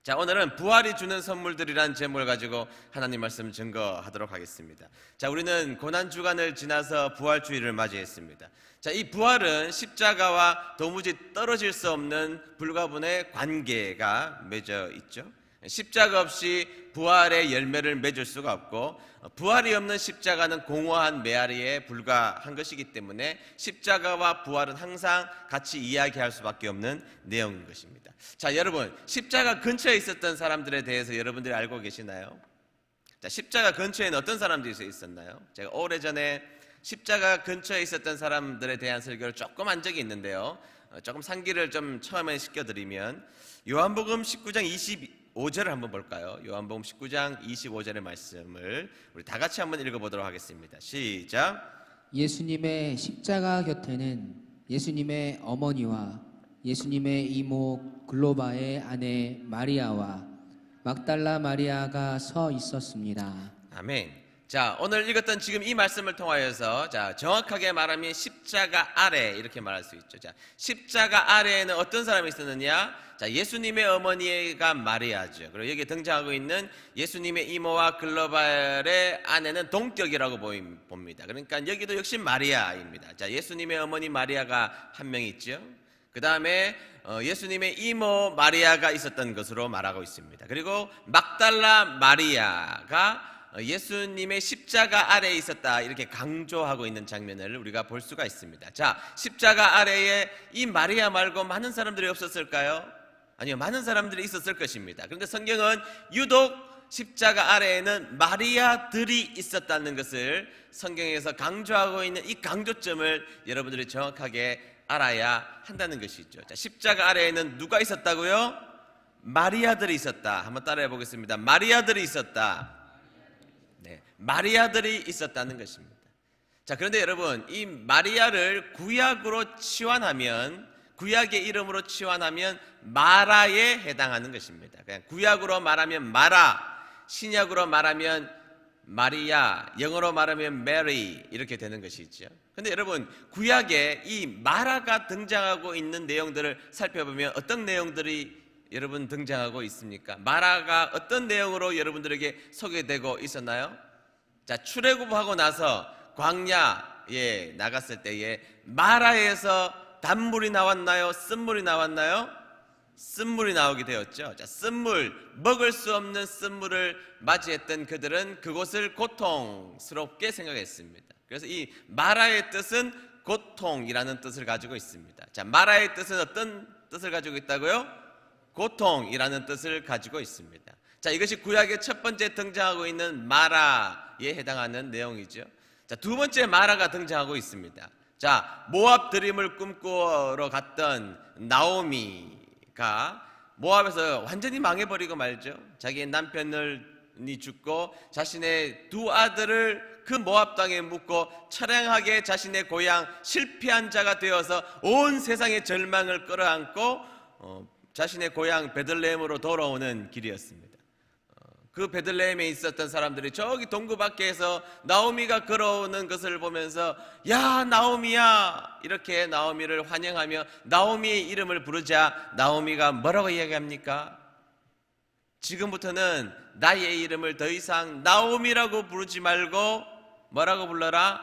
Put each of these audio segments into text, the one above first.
자, 오늘은 부활이 주는 선물들이라는 제목을 가지고 하나님 말씀 증거하도록 하겠습니다. 자, 우리는 고난주간을 지나서 부활주의를 맞이했습니다. 자, 이 부활은 십자가와 도무지 떨어질 수 없는 불가분의 관계가 맺어 있죠. 십자가 없이 부활의 열매를 맺을 수가 없고, 부활이 없는 십자가는 공허한 메아리에 불과한 것이기 때문에 십자가와 부활은 항상 같이 이야기할 수밖에 없는 내용인 것입니다. 자, 여러분, 십자가 근처에 있었던 사람들에 대해서 여러분들이 알고 계시나요? 자, 십자가 근처에는 어떤 사람들이 있었나요? 제가 오래전에 십자가 근처에 있었던 사람들에 대한 설교를 조금 한 적이 있는데요, 조금 상기를 좀 처음에 시켜드리면, 요한복음 19장 25절을 한번 볼까요? 요한복음 19장 25절의 말씀을 우리 다 같이 한번 읽어보도록 하겠습니다. 시작. 예수님의 십자가 곁에는 예수님의 어머니와 예수님의 이모 글로바의 아내 마리아와 막달라 마리아가 서 있었습니다. 아멘. 자, 오늘 읽었던 지금 이 말씀을 통하여서, 자, 정확하게 말하면 십자가 아래 이렇게 말할 수 있죠. 자, 십자가 아래에는 어떤 사람이 있었느냐? 자, 예수님의 어머니가 마리아죠. 그리고 여기 등장하고 있는 예수님의 이모와 글로발의 아내는 동격이라고 봅니다. 그러니까 여기도 역시 마리아입니다. 자, 예수님의 어머니 마리아가 한 명 있죠. 그 다음에 예수님의 이모 마리아가 있었던 것으로 말하고 있습니다. 그리고 막달라 마리아가 예수님의 십자가 아래에 있었다, 이렇게 강조하고 있는 장면을 우리가 볼 수가 있습니다. 자, 십자가 아래에 이 마리아 말고 많은 사람들이 없었을까요? 아니요, 많은 사람들이 있었을 것입니다. 그런데 성경은 유독 십자가 아래에는 마리아들이 있었다는 것을 성경에서 강조하고 있는 이 강조점을 여러분들이 정확하게 알아야 한다는 것이죠. 자, 십자가 아래에는 누가 있었다고요? 마리아들이 있었다. 한번 따라해 보겠습니다. 마리아들이 있었다. 네, 마리아들이 있었다는 것입니다. 자, 그런데 여러분, 이 마리아를 구약으로 치환하면, 구약의 이름으로 치환하면 마라에 해당하는 것입니다. 그냥 구약으로 말하면 마라, 신약으로 말하면 마리아, 영어로 말하면 메리, 이렇게 되는 것이죠. 그런데 여러분, 구약에 이 마라가 등장하고 있는 내용들을 살펴보면 어떤 내용들이 여러분 등장하고 있습니까? 마라가 어떤 내용으로 여러분들에게 소개되고 있었나요? 자, 출애굽하고 나서 광야에 나갔을 때에 마라에서 단물이 나왔나요? 쓴물이 나왔나요? 쓴물이 나오게 되었죠. 자, 쓴물, 먹을 수 없는 쓴물을 맞이했던 그들은 그곳을 고통스럽게 생각했습니다. 그래서 이 마라의 뜻은 고통이라는 뜻을 가지고 있습니다. 자, 마라의 뜻은 어떤 뜻을 가지고 있다고요? 고통이라는 뜻을 가지고 있습니다. 자, 이것이 구약의 첫 번째 등장하고 있는 마라에 해당하는 내용이죠. 자, 두 번째 마라가 등장하고 있습니다. 자, 모압 드림을 꿈꾸러 갔던 나오미가 모압에서 완전히 망해버리고 말죠. 자기의 남편이 죽고 자신의 두 아들을 그 모압 땅에 묻고 처량하게 자신의 고향 실패한 자가 되어서 온 세상의 절망을 끌어안고 자신의 고향 베들레헴으로 돌아오는 길이었습니다. 그 베들레헴에 있었던 사람들이 저기 동구 밖에서 나오미가 걸어오는 것을 보면서, 야, 나오미야, 이렇게 나오미를 환영하며 나오미의 이름을 부르자 나오미가 뭐라고 이야기합니까? 지금부터는 나의 이름을 더 이상 나오미라고 부르지 말고 뭐라고 불러라?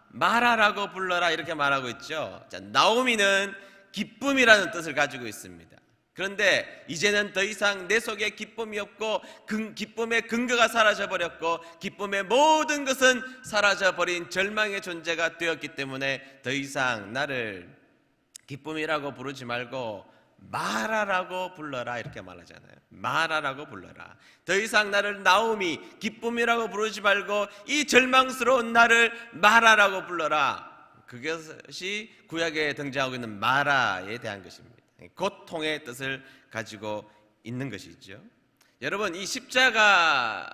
마라라고 불러라, 이렇게 말하고 있죠. 자, 나오미는 기쁨이라는 뜻을 가지고 있습니다. 그런데 이제는 더 이상 내 속에 기쁨이 없고 기쁨의 근거가 사라져버렸고 기쁨의 모든 것은 사라져버린 절망의 존재가 되었기 때문에 더 이상 나를 기쁨이라고 부르지 말고 마라라고 불러라, 이렇게 말하잖아요. 마라라고 불러라. 더 이상 나를 나오미, 기쁨이라고 부르지 말고 이 절망스러운 나를 마라라고 불러라. 그것이 구약에 등장하고 있는 마라에 대한 것입니다. 고통의 뜻을 가지고 있는 것이죠. 여러분, 이 십자가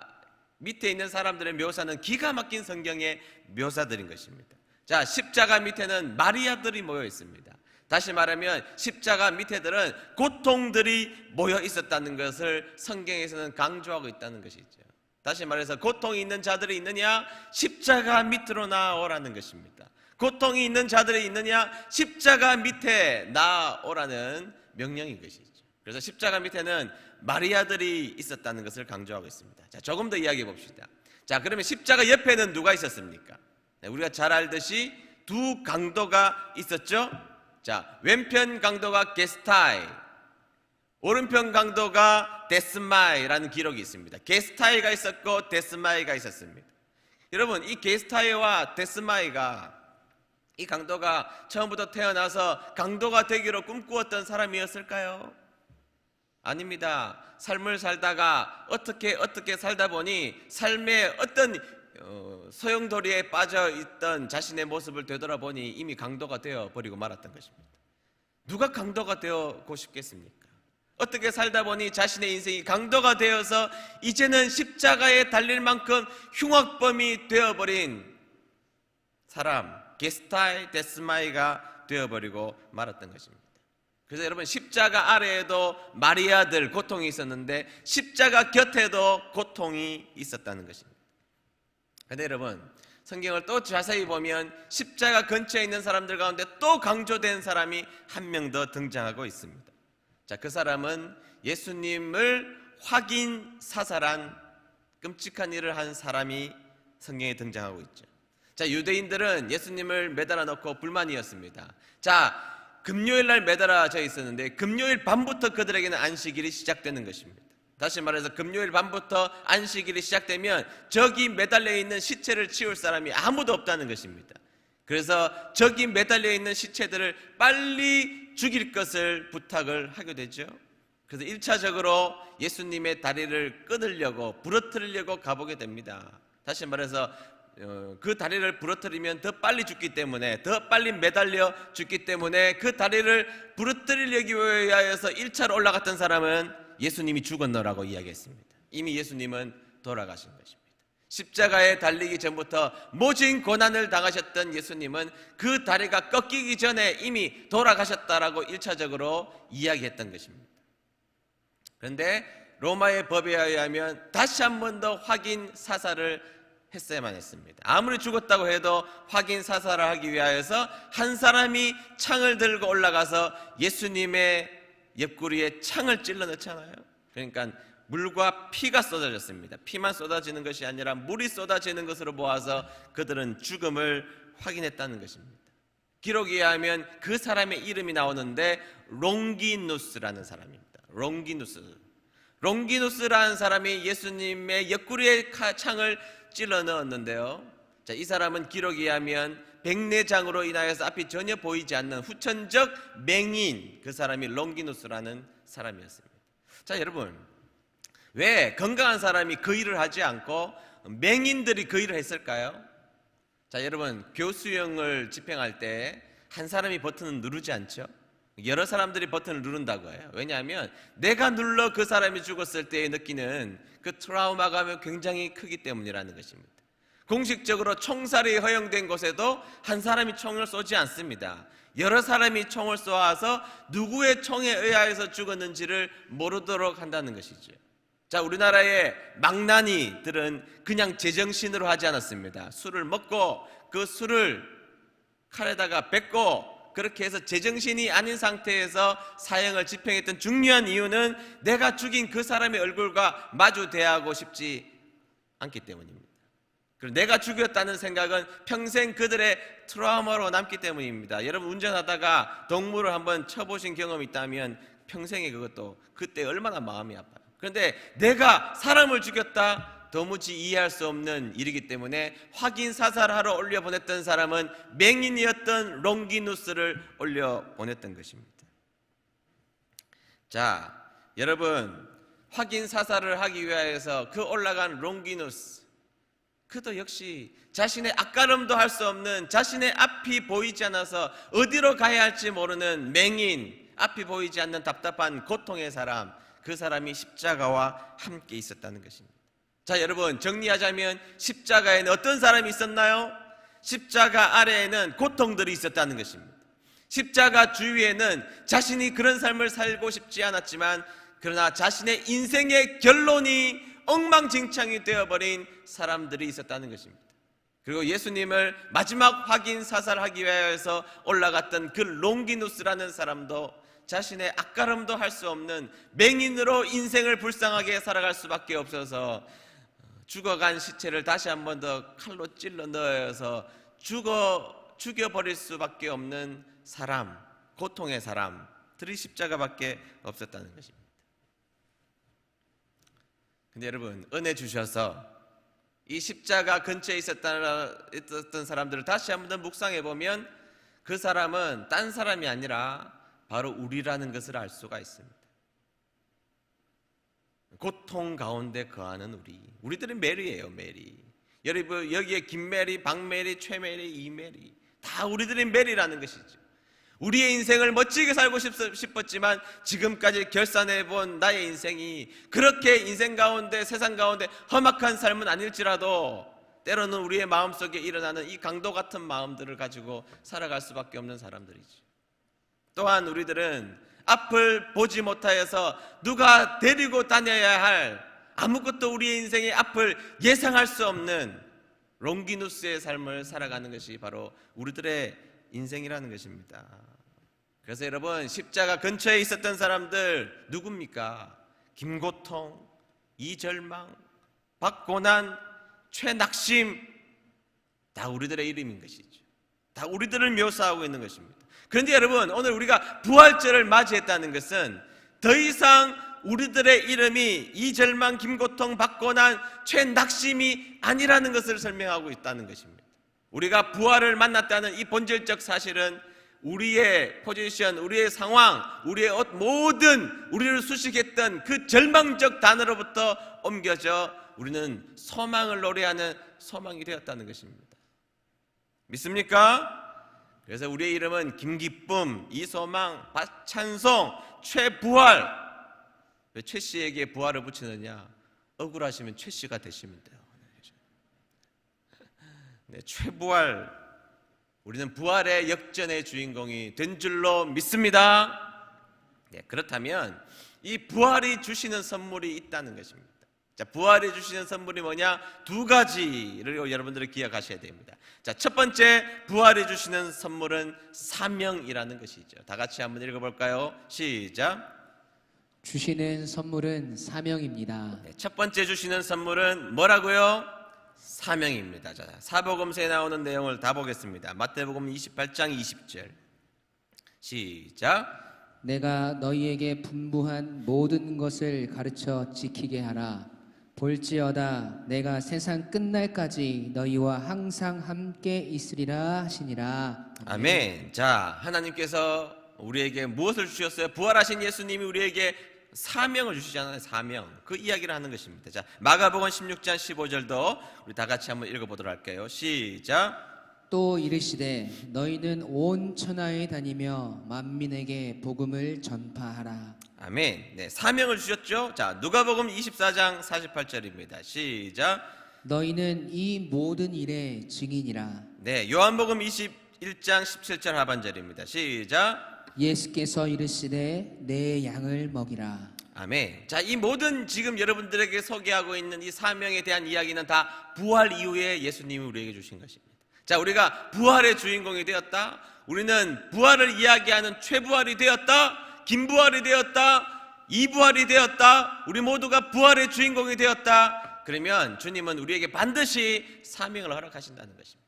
밑에 있는 사람들의 묘사는 기가 막힌 성경의 묘사들인 것입니다. 자, 십자가 밑에는 마리아들이 모여 있습니다. 다시 말하면 십자가 밑에들은 고통들이 모여 있었다는 것을 성경에서는 강조하고 있다는 것이죠. 다시 말해서 고통이 있는 자들이 있느냐? 십자가 밑으로 나오라는 것입니다. 고통이 있는 자들이 있느냐? 십자가 밑에 나오라는 명령인 것이죠. 그래서 십자가 밑에는 마리아들이 있었다는 것을 강조하고 있습니다. 자, 조금 더 이야기해 봅시다. 자, 그러면 십자가 옆에는 누가 있었습니까? 네, 우리가 잘 알듯이 두 강도가 있었죠. 자, 왼편 강도가 게스타이, 오른편 강도가 데스마이라는 기록이 있습니다. 게스타이가 있었고 데스마이가 있었습니다. 여러분, 이 게스타이와 데스마이가, 이 강도가 처음부터 태어나서 강도가 되기로 꿈꾸었던 사람이었을까요? 아닙니다. 삶을 살다가 어떻게 살다 보니 삶의 어떤 소용돌이에 빠져 있던 자신의 모습을 되돌아보니 이미 강도가 되어버리고 말았던 것입니다. 누가 강도가 되고 싶겠습니까? 어떻게 살다 보니 자신의 인생이 강도가 되어서 이제는 십자가에 달릴 만큼 흉악범이 되어버린 사람, 게스타이, 데스마이가 되어버리고 말았던 것입니다. 그래서 여러분, 십자가 아래에도 마리아들 고통이 있었는데 십자가 곁에도 고통이 있었다는 것입니다. 그런데 여러분, 성경을 또 자세히 보면 십자가 근처에 있는 사람들 가운데 또 강조된 사람이 한 명 더 등장하고 있습니다. 자, 그 사람은 예수님을 확인 사살한 끔찍한 일을 한 사람이 성경에 등장하고 있죠. 자, 유대인들은 예수님을 매달아 놓고 불만이었습니다. 자, 금요일 날 매달아져 있었는데 금요일 밤부터 그들에게는 안식일이 시작되는 것입니다. 다시 말해서 금요일 밤부터 안식일이 시작되면 저기 매달려 있는 시체를 치울 사람이 아무도 없다는 것입니다. 그래서 저기 매달려 있는 시체들을 빨리 죽일 것을 부탁을 하게 되죠. 그래서 1차적으로 예수님의 다리를 끊으려고, 부러뜨리려고 가보게 됩니다. 다시 말해서 그 다리를 부러뜨리면 더 빨리 죽기 때문에, 더 빨리 매달려 죽기 때문에 그 다리를 부러뜨리려기 위하여서 1차로 올라갔던 사람은 예수님이 죽었노라고 이야기했습니다. 이미 예수님은 돌아가신 것입니다. 십자가에 달리기 전부터 모진 고난을 당하셨던 예수님은 그 다리가 꺾이기 전에 이미 돌아가셨다라고 1차적으로 이야기했던 것입니다. 그런데 로마의 법에 의하면 다시 한 번 더 확인 사살을 했어야만 했습니다. 아무리 죽었다고 해도 확인 사살을 하기 위하여서 한 사람이 창을 들고 올라가서 예수님의 옆구리에 창을 찔러 넣잖아요. 그러니까 물과 피가 쏟아졌습니다. 피만 쏟아지는 것이 아니라 물이 쏟아지는 것으로 보아서 그들은 죽음을 확인했다는 것입니다. 기록에 의하면 그 사람의 이름이 나오는데 롱기누스라는 사람입니다. 롱기누스라는 사람이 예수님의 옆구리에 창을 찔러 넣었는데요. 자, 이 사람은 기록에 의하면 백내장으로 인하여서 앞이 전혀 보이지 않는 후천적 맹인, 그 사람이 롱기누스라는 사람이었습니다. 자, 여러분, 왜 건강한 사람이 그 일을 하지 않고 맹인들이 그 일을 했을까요? 자, 여러분, 교수형을 집행할 때 한 사람이 버튼을 누르지 않죠? 여러 사람들이 버튼을 누른다고 해요. 왜냐하면 내가 눌러 그 사람이 죽었을 때 느끼는 그 트라우마가 굉장히 크기 때문이라는 것입니다. 공식적으로 총살이 허용된 곳에도 한 사람이 총을 쏘지 않습니다. 여러 사람이 총을 쏘아서 누구의 총에 의하여서 죽었는지를 모르도록 한다는 것이죠. 자, 우리나라의 망나니들은 그냥 제정신으로 하지 않았습니다. 술을 먹고 그 술을 칼에다가 뱉고 그렇게 해서 제정신이 아닌 상태에서 사형을 집행했던 중요한 이유는 내가 죽인 그 사람의 얼굴과 마주 대하고 싶지 않기 때문입니다. 그리고 내가 죽였다는 생각은 평생 그들의 트라우마로 남기 때문입니다. 여러분, 운전하다가 동물을 한번 쳐보신 경험이 있다면 평생에 그것도 그때 얼마나 마음이 아파요. 그런데 내가 사람을 죽였다, 도무지 이해할 수 없는 일이기 때문에 확인 사살하러 올려보냈던 사람은 맹인이었던 롱기누스를 올려보냈던 것입니다. 자, 여러분, 확인 사살을 하기 위하여서 그 올라간 롱기누스, 그도 역시 자신의 앞가름도 할 수 없는, 자신의 앞이 보이지 않아서 어디로 가야 할지 모르는 맹인, 앞이 보이지 않는 답답한 고통의 사람, 그 사람이 십자가와 함께 있었다는 것입니다. 자, 여러분, 정리하자면 십자가에는 어떤 사람이 있었나요? 십자가 아래에는 고통들이 있었다는 것입니다. 십자가 주위에는 자신이 그런 삶을 살고 싶지 않았지만 그러나 자신의 인생의 결론이 엉망진창이 되어버린 사람들이 있었다는 것입니다. 그리고 예수님을 마지막 확인 사살하기 위해서 올라갔던 그 롱기누스라는 사람도 자신의 앞가름도 할 수 없는 맹인으로 인생을 불쌍하게 살아갈 수밖에 없어서 죽어간 시체를 다시 한 번 더 칼로 찔러 넣어서 죽여버릴 수밖에 없는 사람, 고통의 사람들이 십자가밖에 없었다는 것입니다. 근데 여러분, 은혜 주셔서 이 십자가 근처에 있었던 사람들을 다시 한 번 더 묵상해 보면 그 사람은 딴 사람이 아니라 바로 우리라는 것을 알 수가 있습니다. 고통 가운데 거하는 우리들은 메리예요, 메리. 여러분, 여기에 김메리, 박메리, 최메리, 이메리 다 우리들이 메리라는 것이죠. 우리의 인생을 멋지게 살고 싶었지만 지금까지 결산해본 나의 인생이 그렇게 인생 가운데, 세상 가운데 험악한 삶은 아닐지라도 때로는 우리의 마음속에 일어나는 이 강도 같은 마음들을 가지고 살아갈 수밖에 없는 사람들이죠. 또한 우리들은 앞을 보지 못하여서 누가 데리고 다녀야 할, 아무것도 우리의 인생의 앞을 예상할 수 없는 롱기누스의 삶을 살아가는 것이 바로 우리들의 인생이라는 것입니다. 그래서 여러분, 십자가 근처에 있었던 사람들 누굽니까? 김고통, 이절망, 박고난, 최낙심, 다 우리들의 이름인 것이죠. 다 우리들을 묘사하고 있는 것입니다. 그런데 여러분, 오늘 우리가 부활절을 맞이했다는 것은 더 이상 우리들의 이름이 이절망, 김고통, 박고난, 최낙심이 아니라는 것을 설명하고 있다는 것입니다. 우리가 부활을 만났다는 이 본질적 사실은 우리의 포지션, 우리의 상황, 우리의 모든 우리를 수식했던 그 절망적 단어로부터 옮겨져 우리는 소망을 노래하는 소망이 되었다는 것입니다. 믿습니까? 그래서 우리의 이름은 김기쁨, 이소망, 박찬송, 최부활. 왜 최 씨에게 부활을 붙이느냐? 억울하시면 최 씨가 되시면 돼요. 네, 최부활. 우리는 부활의 역전의 주인공이 된 줄로 믿습니다. 네, 그렇다면 이 부활이 주시는 선물이 있다는 것입니다. 자, 부활이 주시는 선물이 뭐냐? 두 가지를 여러분들이 기억하셔야 됩니다. 자, 첫 번째 부활이 주시는 선물은 사명이라는 것이죠. 다 같이 한번 읽어볼까요? 시작. 주시는 선물은 사명입니다. 네, 첫 번째 주시는 선물은 뭐라고요? 사명입니다. 자, 사복음서에 나오는 내용을 다 보겠습니다. 마태복음 28장 20절. 시작. 내가 너희에게 분부한 모든 것을 가르쳐 지키게 하라. 볼지어다 내가 세상 끝날까지 너희와 항상 함께 있으리라 하시니라. 아멘. 자, 하나님께서 우리에게 무엇을 주셨어요? 부활하신 예수님이 우리에게 사명을 주시잖아요. 사명. 그 이야기를 하는 것입니다. 자, 마가복음 16장 15절도 우리 다 같이 한번 읽어보도록 할게요. 시작. 또 이르시되 너희는 온 천하에 다니며 만민에게 복음을 전파하라. 아멘. 네, 사명을 주셨죠. 자, 누가복음 24장 48절입니다. 시작. 너희는 이 모든 일의 증인이라. 네, 요한복음 21장 17절 하반절입니다. 시작. 예수께서 이르시되 내 양을 먹이라. 아멘. 자, 이 모든 지금 여러분들에게 소개하고 있는 이 사명에 대한 이야기는 다 부활 이후에 예수님이 우리에게 주신 것입니다. 자, 우리가 부활의 주인공이 되었다. 우리는 부활을 이야기하는 최부활이 되었다. 김부활이 되었다. 이부활이 되었다. 우리 모두가 부활의 주인공이 되었다. 그러면 주님은 우리에게 반드시 사명을 허락하신다는 것입니다.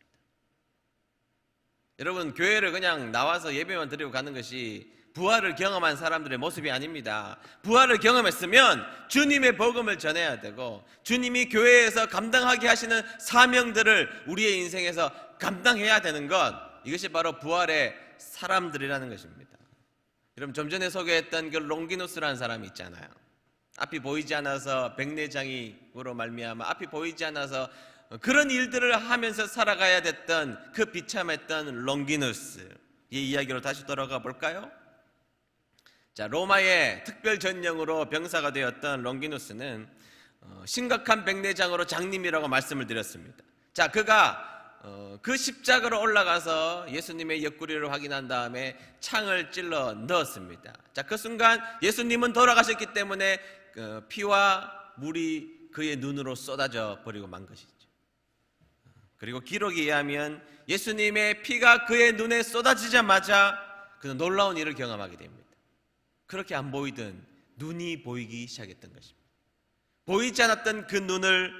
여러분, 교회를 그냥 나와서 예배만 드리고 가는 것이 부활을 경험한 사람들의 모습이 아닙니다. 부활을 경험했으면 주님의 복음을 전해야 되고 주님이 교회에서 감당하게 하시는 사명들을 우리의 인생에서 감당해야 되는 것, 이것이 바로 부활의 사람들이라는 것입니다. 여러분, 좀 전에 소개했던 그 롱기누스라는 사람이 있잖아요. 앞이 보이지 않아서 백내장이로 말미암아 앞이 보이지 않아서 그런 일들을 하면서 살아가야 됐던 그 비참했던 롱기누스, 이 이야기로 다시 돌아가 볼까요? 자, 로마의 특별 전령으로 병사가 되었던 롱기누스는 심각한 백내장으로 장님이라고 말씀을 드렸습니다. 자, 그가 그 십자가로 올라가서 예수님의 옆구리를 확인한 다음에 창을 찔러 넣었습니다. 자, 그 순간 예수님은 돌아가셨기 때문에 피와 물이 그의 눈으로 쏟아져 버리고 만 것이죠. 그리고 기록에 의하면 예수님의 피가 그의 눈에 쏟아지자마자 그는 놀라운 일을 경험하게 됩니다. 그렇게 안 보이던 눈이 보이기 시작했던 것입니다. 보이지 않았던 그 눈을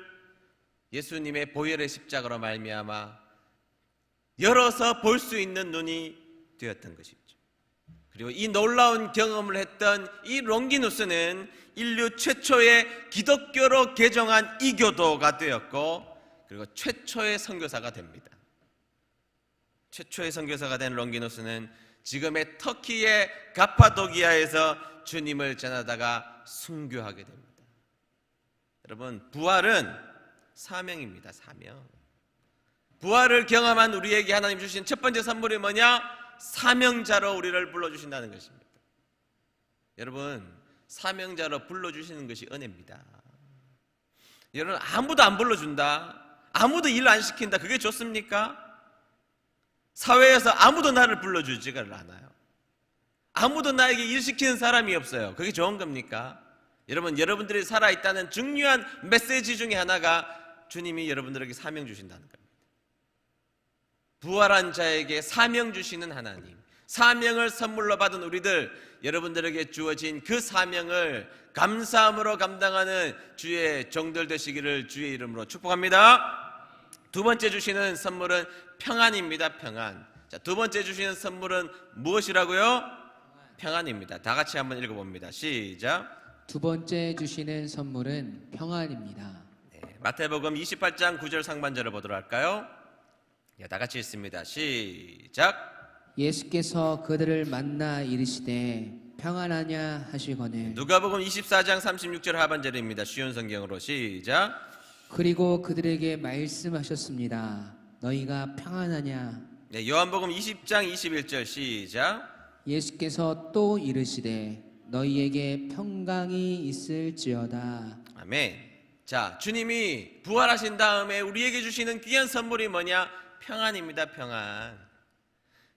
예수님의 보혈의 십자가로 말미암아 열어서 볼 수 있는 눈이 되었던 것이죠. 그리고 이 놀라운 경험을 했던 이 롱기누스는 인류 최초의 기독교로 개종한 이교도가 되었고, 그리고 최초의 선교사가 됩니다. 최초의 선교사가 된 롱기누스는 지금의 터키의 가파도기아에서 주님을 전하다가 순교하게 됩니다. 여러분, 부활은 사명입니다. 사명. 부활을 경험한 우리에게 하나님 주신 첫 번째 선물이 뭐냐? 사명자로 우리를 불러주신다는 것입니다. 여러분, 사명자로 불러주시는 것이 은혜입니다. 여러분, 아무도 안 불러준다, 아무도 일 안 시킨다, 그게 좋습니까? 사회에서 아무도 나를 불러주지가 않아요. 아무도 나에게 일 시키는 사람이 없어요. 그게 좋은 겁니까? 여러분, 여러분들이 살아있다는 중요한 메시지 중에 하나가 주님이 여러분들에게 사명 주신다는 겁니다. 부활한 자에게 사명 주시는 하나님, 사명을 선물로 받은 우리들, 여러분들에게 주어진 그 사명을 감사함으로 감당하는 주의 종들 되시기를 주의 이름으로 축복합니다. 두 번째 주시는 선물은 평안입니다. 평안. 자, 두 번째 주시는 선물은 무엇이라고요? 평안입니다. 다 같이 한번 읽어봅니다. 시작. 두 번째 주시는 선물은 평안입니다. 네, 마태복음 28장 9절 상반절을 보도록 할까요? 네, 다 같이 읽습니다. 시작. 예수께서 그들을 만나 이르시되 평안하냐 하시거늘 누가복음 24장 36절 하반절입니다. 쉬운 성경으로 시작. 그리고 그들에게 말씀하셨습니다. 너희가 평안하냐? 네, 요한복음 20장 21절 시작. 예수께서 또 이르시되 너희에게 평강이 있을지어다. 아멘. 자, 주님이 부활하신 다음에 우리에게 주시는 귀한 선물이 뭐냐? 평안입니다. 평안.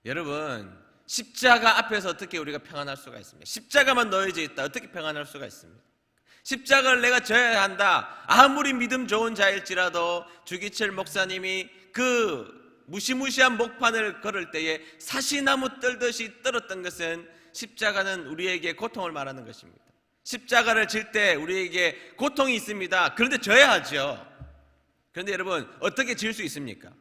여러분, 십자가 앞에서 어떻게 우리가 평안할 수가 있습니까? 십자가만 놓여져 있다, 어떻게 평안할 수가 있습니까? 십자가를 내가 져야 한다, 아무리 믿음 좋은 자일지라도 주기철 목사님이 그 무시무시한 목판을 걸을 때에 사시나무 떨듯이 떨었던 것은, 십자가는 우리에게 고통을 말하는 것입니다. 십자가를 질 때 우리에게 고통이 있습니다. 그런데 져야 하죠. 그런데 여러분, 어떻게 질 수 있습니까?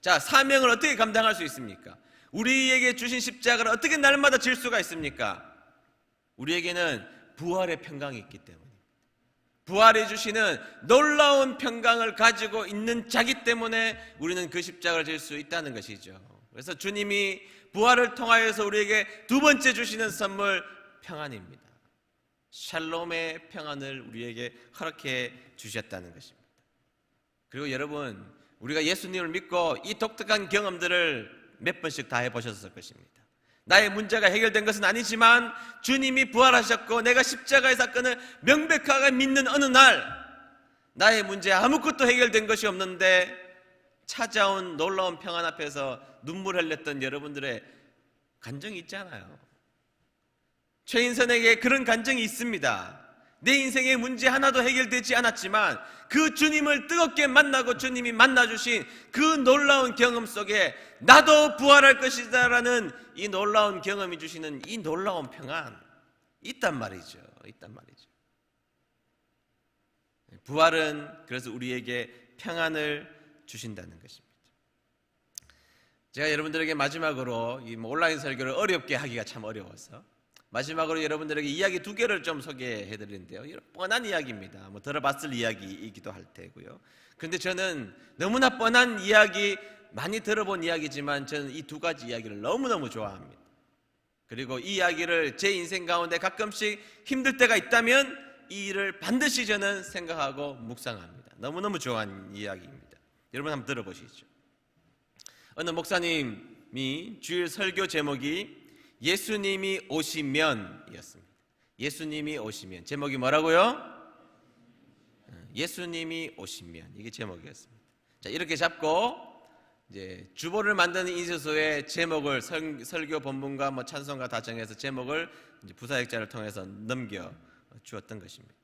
자, 사명을 어떻게 감당할 수 있습니까? 우리에게 주신 십자가를 어떻게 날마다 질 수가 있습니까? 우리에게는 부활의 평강이 있기 때문에, 부활해 주시는 놀라운 평강을 가지고 있는 자기 때문에 우리는 그 십자가를 질 수 있다는 것이죠. 그래서 주님이 부활을 통하여서 우리에게 두 번째 주시는 선물, 평안입니다. 샬롬의 평안을 우리에게 허락해 주셨다는 것입니다. 그리고 여러분, 우리가 예수님을 믿고 이 독특한 경험들을 몇 번씩 다 해보셨을 것입니다. 나의 문제가 해결된 것은 아니지만 주님이 부활하셨고 내가 십자가의 사건을 명백하게 믿는 어느 날, 나의 문제 아무것도 해결된 것이 없는데 찾아온 놀라운 평안 앞에서 눈물 흘렸던 여러분들의 감정이 있잖아요. 최인선에게 그런 감정이 있습니다. 내 인생의 문제 하나도 해결되지 않았지만 그 주님을 뜨겁게 만나고 주님이 만나주신 그 놀라운 경험 속에 나도 부활할 것이다 라는 이 놀라운 경험이 주시는 이 놀라운 평안 있단 말이죠. 있단 말이죠. 부활은 그래서 우리에게 평안을 주신다는 것입니다. 제가 여러분들에게 마지막으로 이 온라인 설교를 어렵게 하기가 참 어려워서 마지막으로 여러분들에게 이야기 두 개를 좀 소개해 드리는데요. 뻔한 이야기입니다. 들어봤을 이야기이기도 할 테고요. 그런데 저는 너무나 뻔한 이야기, 많이 들어본 이야기지만 저는 이 두 가지 이야기를 너무너무 좋아합니다. 그리고 이 이야기를 제 인생 가운데 가끔씩 힘들 때가 있다면 이 일을 반드시 저는 생각하고 묵상합니다. 너무너무 좋아하는 이야기입니다. 여러분 한번 들어보시죠. 어느 목사님이 주일 설교 제목이 예수님이 오시면 이었습니다. 예수님이 오시면. 제목이 뭐라고요? 예수님이 오시면. 이게 제목이었습니다. 자, 이렇게 잡고 이제 주보를 만드는 인쇄소에 제목을 설교 본문과 찬송가 다 정해서 제목을 이제 부사역자를 통해서 넘겨 주었던 것입니다.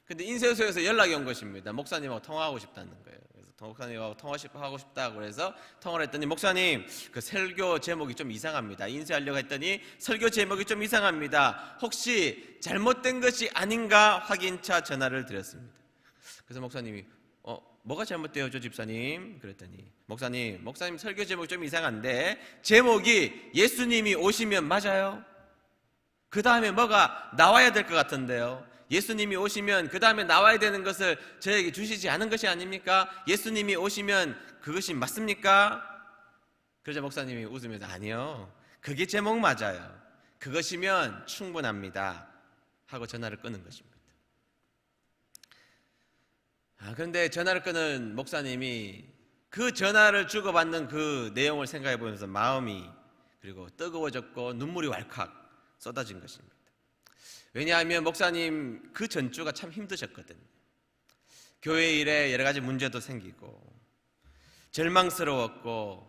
근데 인쇄소에서 연락이 온 것입니다. 목사님하고 통화하고 싶다는 거예요. 그래서 목사님하고 통화하고 싶다 그래서 통화를 했더니 목사님 그 설교 제목이 좀 이상합니다. 인쇄하려고 했더니 설교 제목이 좀 이상합니다. 혹시 잘못된 것이 아닌가 확인차 전화를 드렸습니다. 그래서 목사님이 뭐가 잘못되어죠 집사님? 그랬더니 목사님 설교 제목이 좀 이상한데 제목이 예수님이 오시면 맞아요? 그 다음에 뭐가 나와야 될 것 같은데요. 예수님이 오시면 그 다음에 나와야 되는 것을 저에게 주시지 않은 것이 아닙니까? 예수님이 오시면 그것이 맞습니까? 그러자 목사님이 웃으면서 아니요, 그게 제목 맞아요. 그것이면 충분합니다 하고 전화를 끊은 것입니다. 그런데 전화를 끊은 목사님이 그 전화를 주고받는 그 내용을 생각해 보면서 마음이 그리고 뜨거워졌고 눈물이 왈칵 쏟아진 것입니다. 왜냐하면 목사님 그 전주가 참 힘드셨거든요. 교회 일에 여러 가지 문제도 생기고 절망스러웠고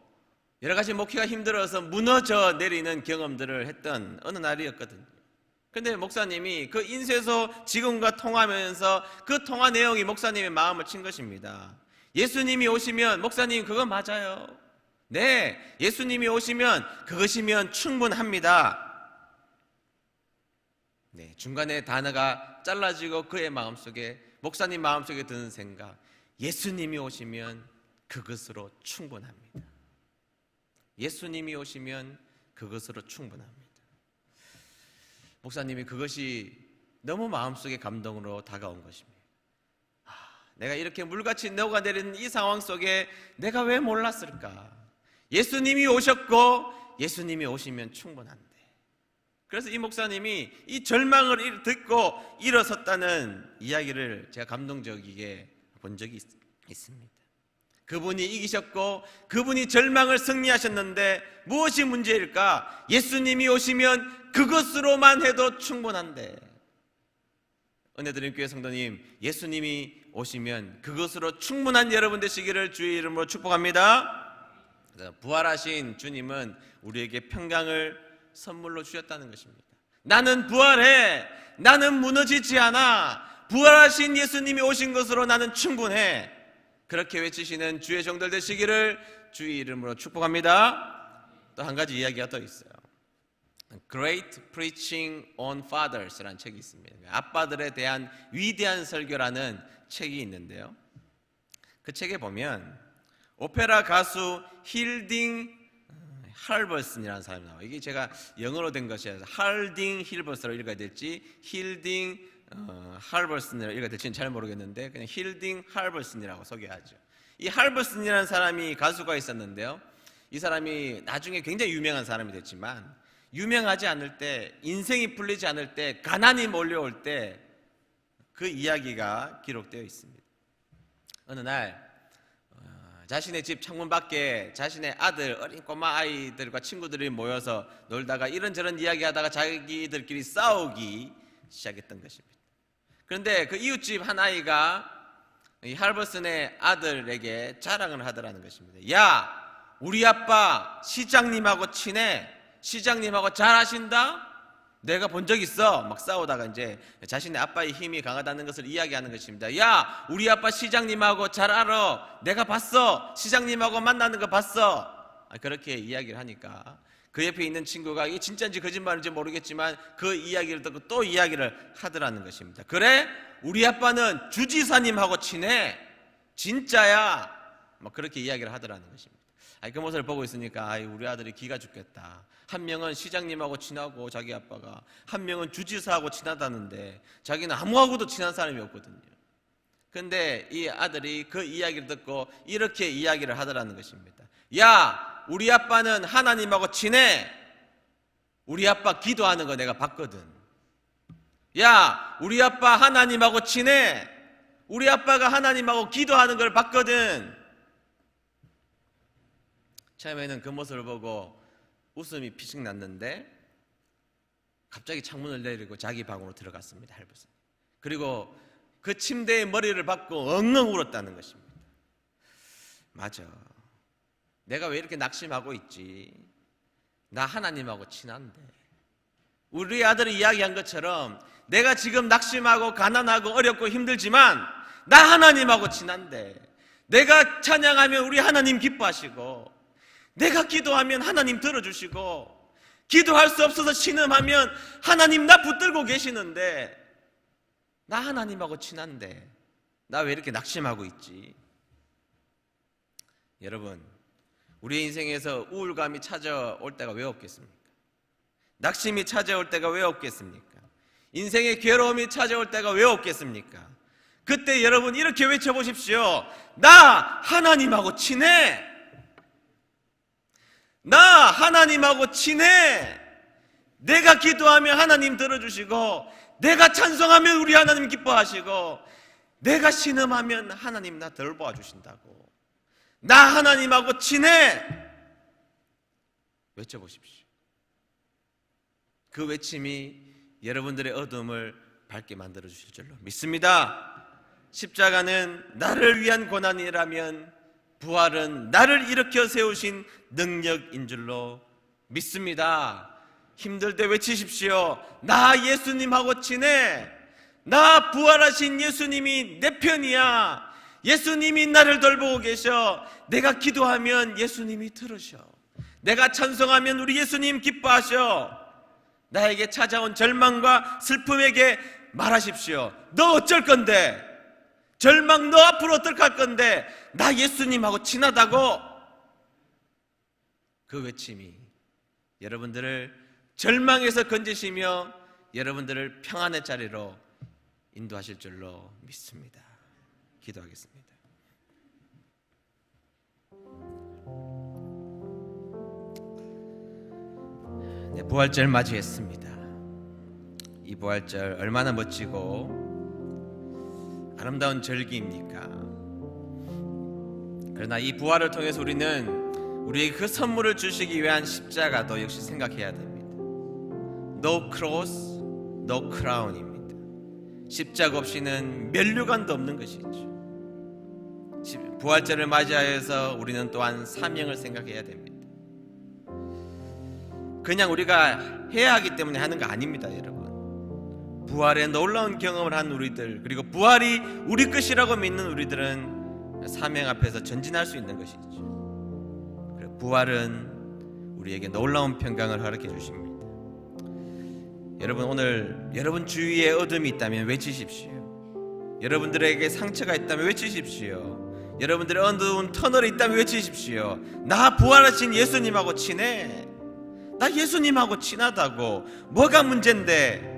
여러 가지 목회가 힘들어서 무너져 내리는 경험들을 했던 어느 날이었거든요. 그런데 목사님이 그 인쇄소 직원과 통화하면서 그 통화 내용이 목사님의 마음을 친 것입니다. 예수님이 오시면 목사님 그거 맞아요. 네, 예수님이 오시면 그것이면 충분합니다. 네, 중간에 단어가 잘라지고 그의 마음속에 목사님 마음속에 드는 생각, 예수님이 오시면 그것으로 충분합니다. 예수님이 오시면 그것으로 충분합니다. 목사님이 그것이 너무 마음속에 감동으로 다가온 것입니다. 내가 이렇게 물같이 녹아내리는 이 상황 속에 내가 왜 몰랐을까? 예수님이 오셨고 예수님이 오시면 충분한데. 그래서 이 목사님이 이 절망을 듣고 일어섰다는 이야기를 제가 감동적이게 본 적이 있습니다. 그분이 이기셨고 그분이 절망을 승리하셨는데 무엇이 문제일까? 예수님이 오시면 그것으로만 해도 충분한데. 은혜드림 교회 성도님, 예수님이 오시면 그것으로 충분한 여러분 되시기를 주의 이름으로 축복합니다. 부활하신 주님은 우리에게 평강을 선물로 주셨다는 것입니다. 나는 부활해. 나는 무너지지 않아. 부활하신 예수님이 오신 것으로 나는 충분해. 그렇게 외치시는 주의 종들 되시기를 주의 이름으로 축복합니다. 또 한 가지 이야기가 더 있어요. Great Preaching on Fathers라는 책이 있습니다. 아빠들에 대한 위대한 설교라는 책이 있는데요. 그 책에 보면 오페라 가수 힐딩 할버슨이라는 사람이 나와요. 이게 제가 영어로 된 것이라서 할딩 힐버스로 읽어야 될지 힐딩 할버슨이라고 읽어야 될지는 잘 모르겠는데 그냥 힐딩 할버슨이라고 소개하죠. 이 할버슨이라는 사람이 가수가 있었는데요. 이 사람이 나중에 굉장히 유명한 사람이 됐지만 유명하지 않을 때, 인생이 풀리지 않을 때, 가난이 몰려올 때 그 이야기가 기록되어 있습니다. 어느 날 자신의 집 창문 밖에 자신의 아들, 어린 꼬마 아이들과 친구들이 모여서 놀다가 이런저런 이야기하다가 자기들끼리 싸우기 시작했던 것입니다. 그런데 그 이웃집 한 아이가 이 할버슨의 아들에게 자랑을 하더라는 것입니다. 야, 우리 아빠 시장님하고 친해. 시장님하고 잘하신다? 내가 본 적 있어. 막 싸우다가 이제 자신의 아빠의 힘이 강하다는 것을 이야기하는 것입니다. 야, 우리 아빠 시장님하고 잘 알아. 내가 봤어. 시장님하고 만나는 거 봤어. 그렇게 이야기를 하니까 그 옆에 있는 친구가 이게 진짜인지 거짓말인지 모르겠지만 그 이야기를 듣고 또 이야기를 하더라는 것입니다. 그래? 우리 아빠는 주지사님하고 친해. 진짜야. 막 그렇게 이야기를 하더라는 것입니다. 그 모습을 보고 있으니까 우리 아들이 기가 죽겠다. 한 명은 시장님하고 친하고 자기 아빠가, 한 명은 주지사하고 친하다는데 자기는 아무하고도 친한 사람이 없거든요. 그런데 이 아들이 그 이야기를 듣고 이렇게 이야기를 하더라는 것입니다. 야, 우리 아빠는 하나님하고 친해. 우리 아빠 기도하는 거 내가 봤거든. 야, 우리 아빠 하나님하고 친해. 우리 아빠가 하나님하고 기도하는 걸 봤거든. 처음에는 그 모습을 보고 웃음이 피식 났는데 갑자기 창문을 내리고 자기 방으로 들어갔습니다. 할부선. 그리고 그 침대에 머리를 박고 엉엉 울었다는 것입니다. 맞아. 내가 왜 이렇게 낙심하고 있지? 나 하나님하고 친한데. 우리 아들이 이야기한 것처럼 내가 지금 낙심하고 가난하고 어렵고 힘들지만 나 하나님하고 친한데. 내가 찬양하면 우리 하나님 기뻐하시고, 내가 기도하면 하나님 들어주시고, 기도할 수 없어서 신음하면 하나님 나 붙들고 계시는데, 나 하나님하고 친한데 나 왜 이렇게 낙심하고 있지? 여러분, 우리의 인생에서 우울감이 찾아올 때가 왜 없겠습니까? 낙심이 찾아올 때가 왜 없겠습니까? 인생의 괴로움이 찾아올 때가 왜 없겠습니까? 그때 여러분 이렇게 외쳐보십시오. 나 하나님하고 친해. 나 하나님하고 친해. 내가 기도하면 하나님 들어주시고, 내가 찬송하면 우리 하나님 기뻐하시고, 내가 신음하면 하나님 나 덜 도와주신다고. 나 하나님하고 친해. 외쳐보십시오. 그 외침이 여러분들의 어둠을 밝게 만들어 주실 줄로 믿습니다. 십자가는 나를 위한 고난이라면 부활은 나를 일으켜 세우신 능력인 줄로 믿습니다. 힘들 때 외치십시오. 나 예수님하고 친해. 나 부활하신 예수님이 내 편이야. 예수님이 나를 돌보고 계셔. 내가 기도하면 예수님이 들으셔. 내가 찬송하면 우리 예수님 기뻐하셔. 나에게 찾아온 절망과 슬픔에게 말하십시오. 너 어쩔 건데? 절망 너 앞으로 어떡할 건데? 나 예수님하고 친하다고. 그 외침이 여러분들을 절망에서 건지시며 여러분들을 평안의 자리로 인도하실 줄로 믿습니다. 기도하겠습니다. 네, 부활절 맞이했습니다. 이 부활절 얼마나 멋지고 아름다운 절기입니까? 그러나 이 부활을 통해서 우리는 우리에게 그 선물을 주시기 위한 십자가도 역시 생각해야 됩니다. No cross, no crown입니다. 십자가 없이는 면류관도 없는 것이죠. 부활절을 맞이하여서 우리는 또한 사명을 생각해야 됩니다. 그냥 우리가 해야 하기 때문에 하는 거 아닙니다, 여러분. 부활의 놀라운 경험을 한 우리들, 그리고 부활이 우리 것이라고 믿는 우리들은 사명 앞에서 전진할 수 있는 것이죠. 그리고 부활은 우리에게 놀라운 평강을 허락해 주십니다. 여러분, 오늘 여러분 주위에 어둠이 있다면 외치십시오. 여러분들에게 상처가 있다면 외치십시오. 여러분들의 어두운 터널이 있다면 외치십시오. 나 부활하신 예수님하고 친해. 나 예수님하고 친하다고. 뭐가 문제인데?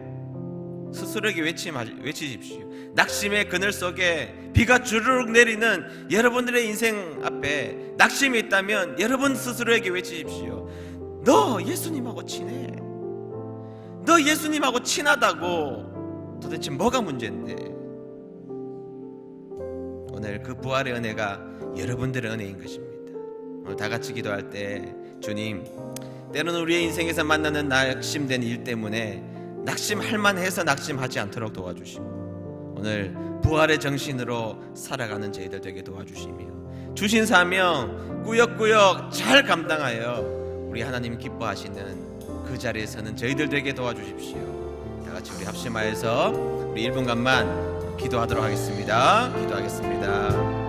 스스로에게 외치십시오. 낙심의 그늘 속에 비가 주르륵 내리는 여러분들의 인생 앞에 낙심이 있다면 여러분 스스로에게 외치십시오. 너 예수님하고 친해. 너 예수님하고 친하다고. 도대체 뭐가 문제인데? 오늘 그 부활의 은혜가 여러분들의 은혜인 것입니다. 오늘 다 같이 기도할 때, 주님, 때로는 우리의 인생에서 만나는 낙심된 일 때문에 낙심할 만해서 낙심하지 않도록 도와주시고, 오늘 부활의 정신으로 살아가는 저희들 되게 도와주시며, 주신 사명 꾸역꾸역 잘 감당하여 우리 하나님 기뻐하시는 그 자리에 서는 저희들 되게 도와주십시오. 다 같이 우리 합심하여서 우리 1분간만 기도하도록 하겠습니다. 기도하겠습니다.